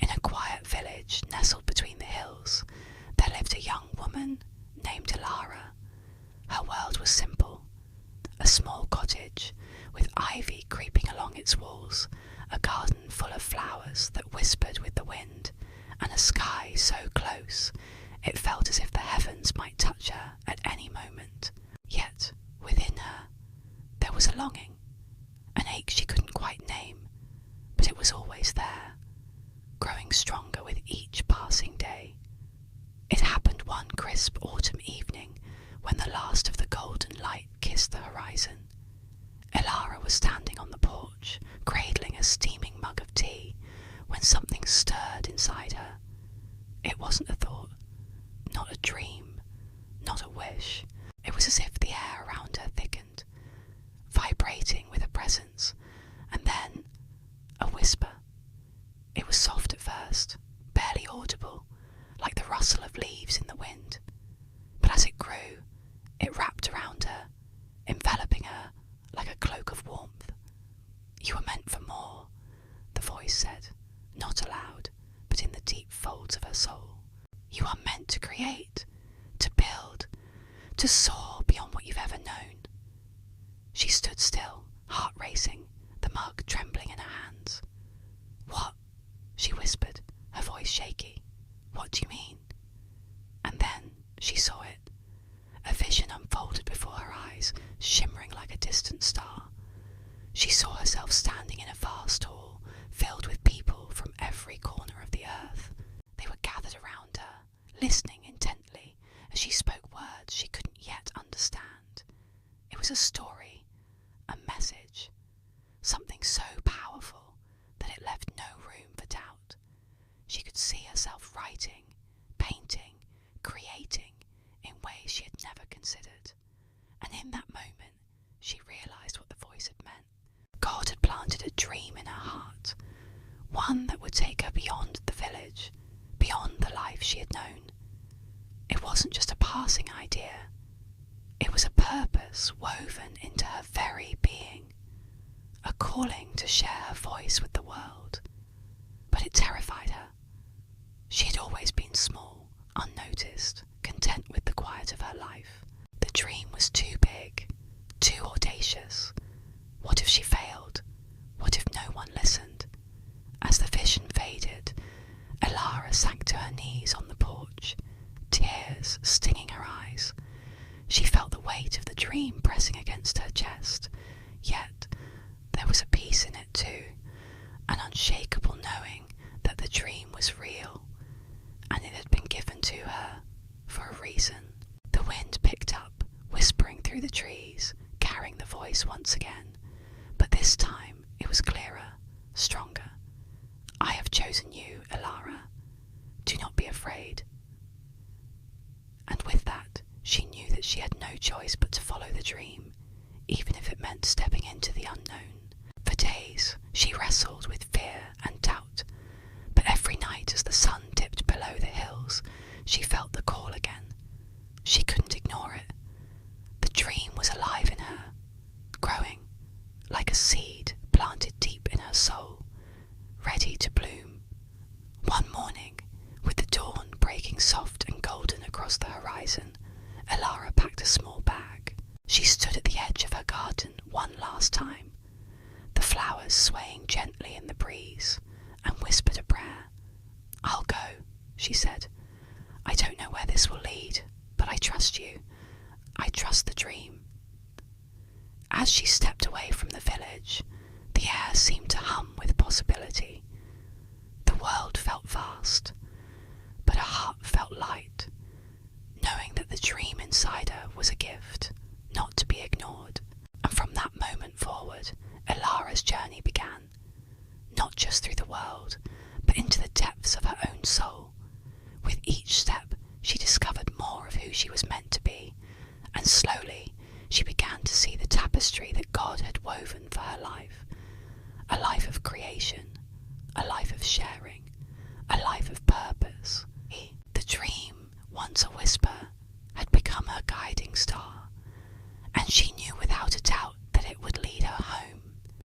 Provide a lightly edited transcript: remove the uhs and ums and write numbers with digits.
In a quiet village nestled between the hills, there lived a young woman named Elara. Her world was simple. A small cottage with ivy creeping along its walls, a garden full of flowers that whispered with the wind, and a sky so close it felt as if the heavens might touch her at any moment. Yet within her there was a longing, an ache she couldn't quite name, but it was always there, growing stronger with each passing day. It happened one crisp autumn evening when the last of the golden light kissed the horizon. Elara was standing on the porch, cradling a steaming mug of tea, when something stirred inside her. It wasn't a thought, not a dream, not a wish. It was as if the air around her thickened, vibrating with a presence, and then a whisper. It was soft at first, barely audible, like the rustle of leaves in the wind. But as it grew, it wrapped around her, enveloping her like a cloak of warmth. "You were meant for more," the voice said, not aloud, but in the deep folds of her soul. "You are meant to create, to build, to soar beyond what you've ever known." She stood still, heart racing, the mug trembling in her hands. "What?" she whispered, her voice shaky. "What do you mean?" And then she saw it. A vision unfolded before her eyes, shimmering like a distant star. She saw herself standing in a vast hall, filled with people from every corner of the earth. They were gathered around her, listening intently as she spoke words she couldn't yet understand. It was a story, a message, something so powerful that it left no room for doubt. She could see herself writing, painting, creating in ways she had never considered. And in that moment, she realised what the voice had meant. God had planted a dream in her heart, one that would take her beyond the village, beyond the life she had known. It wasn't just a passing idea. It was a purpose woven into her very being, a calling to share her voice with the world. But it terrified her. She had always been small, unnoticed, content with the quiet of her life. The dream was too big, too audacious. What if she failed? What if no one listened? As the vision faded, Elara sank to her knees on the porch, tears stinging her eyes. She felt the weight of the dream pressing against her chest, yet there was a peace in it too, an unshakable knowing that the dream was real, and it had been given to her for a reason. The wind picked up, whispering through the trees, carrying the voice once again, but this time it was clearer, stronger. "I have chosen you, Elara. Do not be afraid." And with that, she knew that she had no choice but to follow the dream, even if it meant stepping into the unknown. For days, she wrestled with fear and doubt, but every night as the sun dipped below the hills, she felt the call again. She couldn't ignore it. The dream was alive in her, growing like a seed planted deep in her soul, ready to bloom. One morning, with the dawn breaking soft and golden across the horizon, Elara packed a small bag. She stood at the edge of her garden one last time, the flowers swaying gently in the breeze, and whispered a prayer. "I'll go," she said. "I don't know where this will lead, but I trust you. I trust the dream." As she stepped away from the village, the air seemed to hum with possibility. The world felt vast, but her heart felt light, knowing that the dream inside her was a gift, not to be ignored. And from that moment forward, Elara's journey began, not just through the world, but into the depths of her own soul. With each step, she discovered more of who she was meant to be, and slowly she began to see the tapestry that God had woven for her life. A life of creation, a life of sharing, a life of purpose. The dream, once a whisper,